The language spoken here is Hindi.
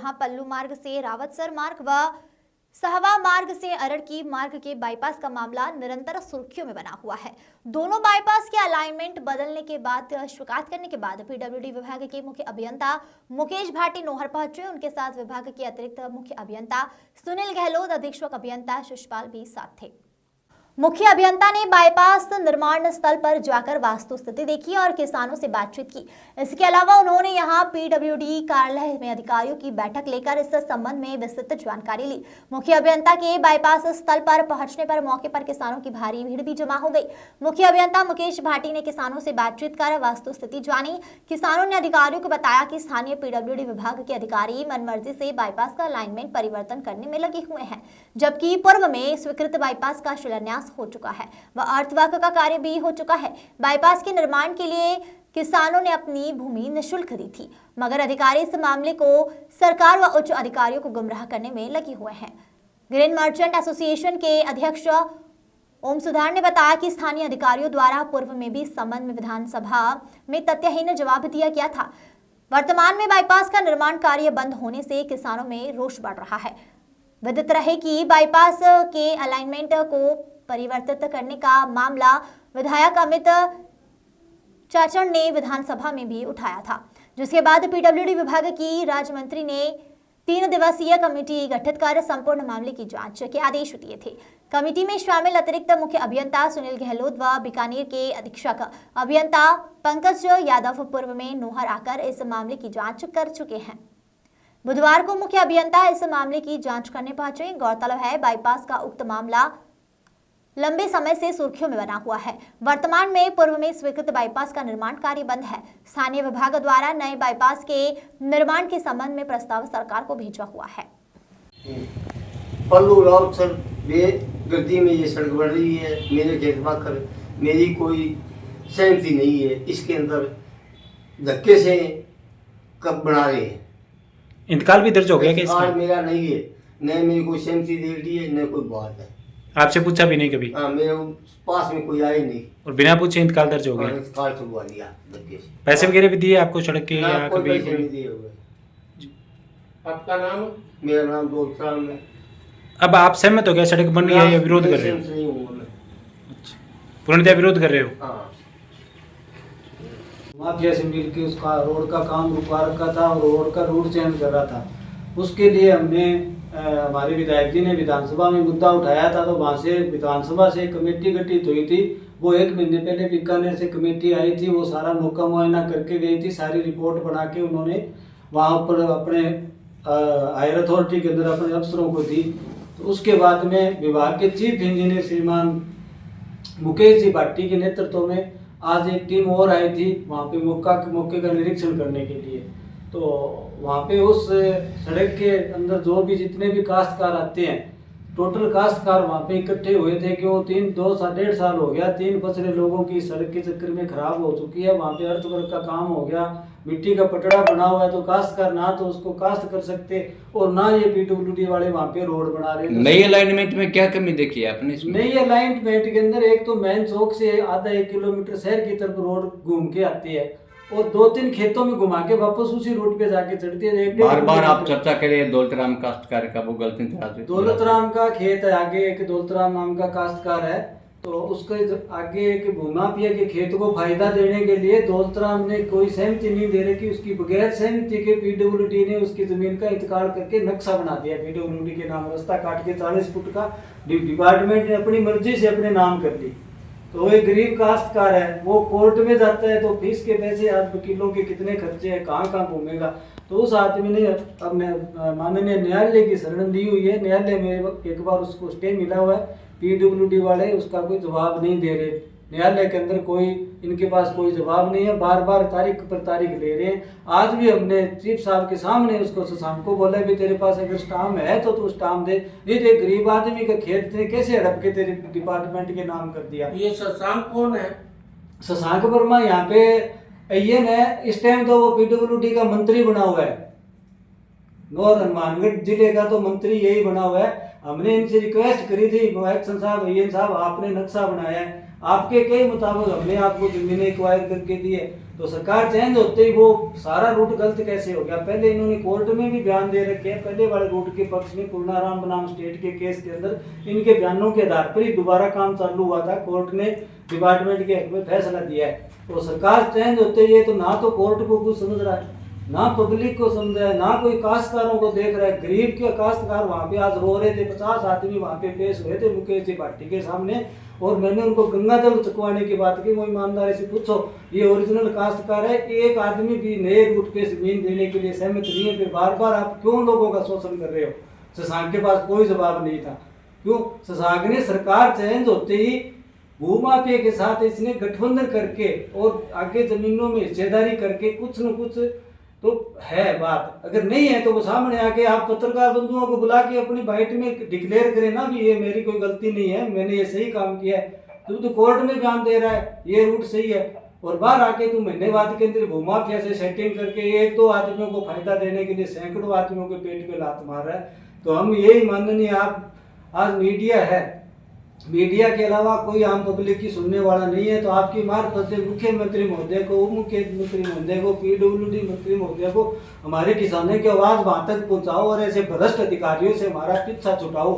जहां पल्लू मार्ग से रावतसर मार्ग व सहवा मार्ग से अरड़की मार्ग के बाईपास का मामला निरंतर सुर्खियों में बना हुआ है। दोनों बाईपास के अलाइनमेंट बदलने के बाद शिकायत करने के बाद पीडब्ल्यूडी विभाग के मुख्य अभियंता मुकेश भाटी नोहर पहुंचे। उनके साथ विभाग के अतिरिक्त मुख्य अभियंता सुनील गहलोत, अधीक्षक अभियंता शिशपाल भी साथ थे। मुख्य अभियंता ने बाईपास निर्माण स्थल पर जाकर वास्तु स्थिति देखी और किसानों से बातचीत की। इसके अलावा उन्होंने यहां पीडब्ल्यूडी कार्यालय में अधिकारियों की बैठक लेकर इस संबंध में विस्तृत जानकारी ली। मुख्य अभियंता के बाईपास स्थल पर पहुंचने पर मौके पर किसानों की भारी भीड़ भी जमा हो गई। मुख्य अभियंता मुकेश भाटी ने किसानों से बातचीत कर वास्तु स्थिति जानी। किसानों ने अधिकारियों को बताया कि स्थानीय पीडब्ल्यूडी विभाग के अधिकारी मनमर्जी से बाईपास का अलाइनमेंट परिवर्तन करने में लगे हुए हैं, जबकि पूर्व में स्वीकृत बाईपास का शिलान्यास हो चुका है व अर्थवर्क का कार्य भी हो चुका है। बाईपास के निर्माण के लिए किसानों ने अपनी भूमि निःशुल्क दी थी, मगर अधिकारी इस मामले को सरकार व उच्च अधिकारियों को गुमराह करने में लगे हुए हैं। ग्रेन मर्चेंट एसोसिएशन के अध्यक्ष ओम सुधार ने बताया कि स्थानीय अधिकारियों द्वारा पूर्व में भी इस संबंध में विधानसभा में तथ्यहीन जवाब दिया गया था। वर्तमान में बाईपास का निर्माण कार्य बंद होने से किसानों में रोष बढ़ रहा है। विदित रहे कि बाईपास के अलाइनमेंट को परिवर्तित करने का मामला विधायक अमित चाचड़ ने विधानसभा में भी उठाया था, जिसके बाद पीडब्ल्यूडी विभाग की राज्य मंत्री ने 3 दिवसीय कमेटी गठित कर संपूर्ण मामले की जांच के आदेश दिए थे। कमेटी में शामिल अतिरिक्त मुख्य अभियंता सुनील गहलोत व बीकानेर के अधीक्षक अभियंता पंकज यादव पूर्व में नोहर आकर इस मामले की जांच कर चुके हैं। बुधवार को मुख्य अभियंता इस मामले की जांच करने पहुंचे। गौरतलब है, बाईपास का उक्त मामला लंबे समय से सुर्खियों में बना हुआ है। वर्तमान में पूर्व में स्वीकृत बाईपास का निर्माण कार्य बंद है। स्थानीय विभाग द्वारा नए बाईपास के निर्माण के संबंध में प्रस्ताव सरकार को भेजा हुआ है। पल्लू रावतसर गद्दी में ये सड़क बन रही है, मेरे खेत पाकर मेरी कोई सहमति नहीं है। इसके अंदर धक्के से कब बना रहे हैं। इंतकाल भी दर्ज हो गया क्या? मेरा नहीं है, न मेरी कोई सहमति दे दी है, न कोई बात है। आपसे पूछा भी नहीं कभी? हाँ, मेरे पास में कोई आया नहीं और बिना पूछे इंतकाल दर्ज हो गया। इंतकाल छुड़वा लिया धक्के से। पैसे वगैरह भी दिए आपको सड़क के या कोई कभी? पैसे नहीं दिए हुए। आपका नाम? मेरा नाम दौलत राम है। अब आप सहमत हो गया सड़क बन रही है या विरोध कर रहे हो? नहीं हूँ मैं। पूर्णतः विरोध कर रहे हो? हाँ। माफिया से मिलकर उसका रोड का काम रुकवा रखा था और रोड का रूट चेंज कर रहा था। उसके लिए हमने हमारे विधायक जी ने विधानसभा में मुद्दा उठाया था, तो वहाँ से विधानसभा से कमेटी गठित हुई थी। वो 1 महीने पहले बीकानेर से कमेटी आई थी, वो सारा मौका मुआयना करके गई थी। सारी रिपोर्ट बना के उन्होंने वहाँ पर अपने हायर अथॉरिटी के अंदर अपने अफसरों को दी। तो उसके बाद में विभाग के चीफ इंजीनियर श्रीमान मुकेश जी भाटी के नेतृत्व में आज एक टीम और आई थी वहाँ पे मौके का निरीक्षण करने के लिए। तो वहाँ पे उस सड़क के अंदर जो भी जितने भी काश्तकार आते हैं, टोटल काश्तकार वहाँ पे इकट्ठे हुए थे। क्यों 1.5 साल हो गया, 3 बछड़े लोगों की सड़क के चक्कर में खराब हो चुकी है। वहाँ पे अर्थवर्क का काम हो गया, मिट्टी का पटड़ा बना हुआ है, तो काश्तकार ना तो उसको काश्त कर सकते और ना ये पीडब्ल्यूडी वाले वहाँ पे रोड बना रहे। नई अलाइनमेंट में क्या कमी देखी है आपने? नई अलाइनमेंट के अंदर एक तो मेन चौक से आधा 1 किलोमीटर शहर की तरफ रोड घूम के आती है और 2-3 खेतों में घुमा के वापस उसी रूट पे जाके चढ़ती है। बार बार आप चर्चा करें दौलतराम काश्तकार का, वो गलती से दौलतराम का खेत है आगे, एक दौलतराम नाम का काश्तकार है, तो उसके आगे एक भूमाफिया के खेत को फायदा देने के लिए दौलतराम ने कोई सहमति नहीं दे रही, उसकी बगैर सहमति के पीडब्ल्यूडी ने उसकी जमीन का इंतकाल करके नक्शा बना दिया। पीडब्ल्यूडी के नाम रास्ता काट के 40 फुट का डिपार्टमेंट ने अपनी मर्जी से अपने नाम कर ली। तो वो एक गरीब काश्तकार है, वो कोर्ट में जाता है तो फीस के पैसे, आज वकीलों के कितने खर्चे हैं, कहाँ कहाँ घूमेगा। तो उस आदमी ने अपने माननीय न्यायालय की शरण ली हुई है। न्यायालय में एक बार उसको स्टे मिला हुआ है, पीडब्ल्यूडी वाले उसका कोई जवाब नहीं दे रहे। न्यायालय के अंदर कोई इनके पास कोई जवाब नहीं है, बार बार तारीख पर तारीख ले रहे हैं। आज भी हमने चीफ साहब के सामने उसको शशांक को बोला भी तेरे पास अगर स्टाम्प है तो तू स्टाम्प दे, नहीं तो गरीब आदमी का खेत ने कैसे हड़प के तेरे डिपार्टमेंट के नाम कर दिया। ये शशांक कौन है? शशांक वर्मा यहाँ पे एन है, इस टाइम तो वो पीडब्ल्यूडी का मंत्री बना हुआ है, नौर हनुमानगढ़ जिले का तो मंत्री यही बना हुआ है। हमने इनसे रिक्वेस्ट करी थी, एक्शन साहब एन साहब आपने नक्शा बनाया है, आपके कई मुताबिक हमने आपको जमीनें एक्वायर करके दी है, तो सरकार चेंज होते ही वो सारा रूट गलत कैसे हो गया। पहले इन्होंने कोर्ट में भी बयान दे रखे हैं, पहले वाले रूट के पक्ष में पूर्णाराम बनाम स्टेट के केस के अंदर इनके बयानों के आधार पर ही दोबारा काम चालू हुआ था। कोर्ट ने डिपार्टमेंट के हक में फैसला दिया है। तो सरकार चेंज होते ही तो ना तो कोर्ट को कुछ समझ रहा है, ना पब्लिक को समझ रहा है, ना कोई काश्तकारों को देख रहा है। गरीब के काश्तकार वहाँ पे आज रो रहे थे, 50 आदमी वहाँ पे पेश हुए थे मुकेश जी भाटी के सामने, और मैंने उनको गंगा जल चुकवाने की बात की। वो ईमानदारी से पूछो, ये ओरिजिनल काश्तकार है, एक आदमी भी नए रूट पे जमीन देने के लिए सहमत नहीं है, फिर बार बार आप क्यों लोगों का शोषण कर रहे हो। शशांक के पास कोई जवाब नहीं था। क्यों? शशांक ने सरकार चेंज होते ही भूमाफिया के साथ इसने गठबंधन करके और आगे जमीनों में हिस्सेदारी करके कुछ न कुछ तो है बात। अगर नहीं है तो वो सामने आके आप पत्रकार बंधुओं को बुला के अपनी बाइट में डिक्लेयर करें ना भी ये मेरी कोई गलती नहीं है, मैंने ये सही काम किया है। तो कोर्ट में बयान दे रहा है ये रूट सही है, और बाहर आके तुम महीने बाद के अंदर भूमाफिया से सेटिंग करके एक दो आदमियों को फायदा देने के लिए सैकड़ों आदमियों के पेट पे लात मार रहा है। तो हम यही माननीय आप आज मीडिया है, मीडिया के अलावा कोई आम पब्लिक की सुनने वाला नहीं है, तो आपकी मार्फत से मुख्यमंत्री महोदय को, उप मुख्यमंत्री महोदय को, पीडब्ल्यूडी मंत्री महोदय को हमारे किसानों की आवाज वहां तक पहुंचाओ और ऐसे भ्रष्ट अधिकारियों से हमारा पीछा छुटाओ।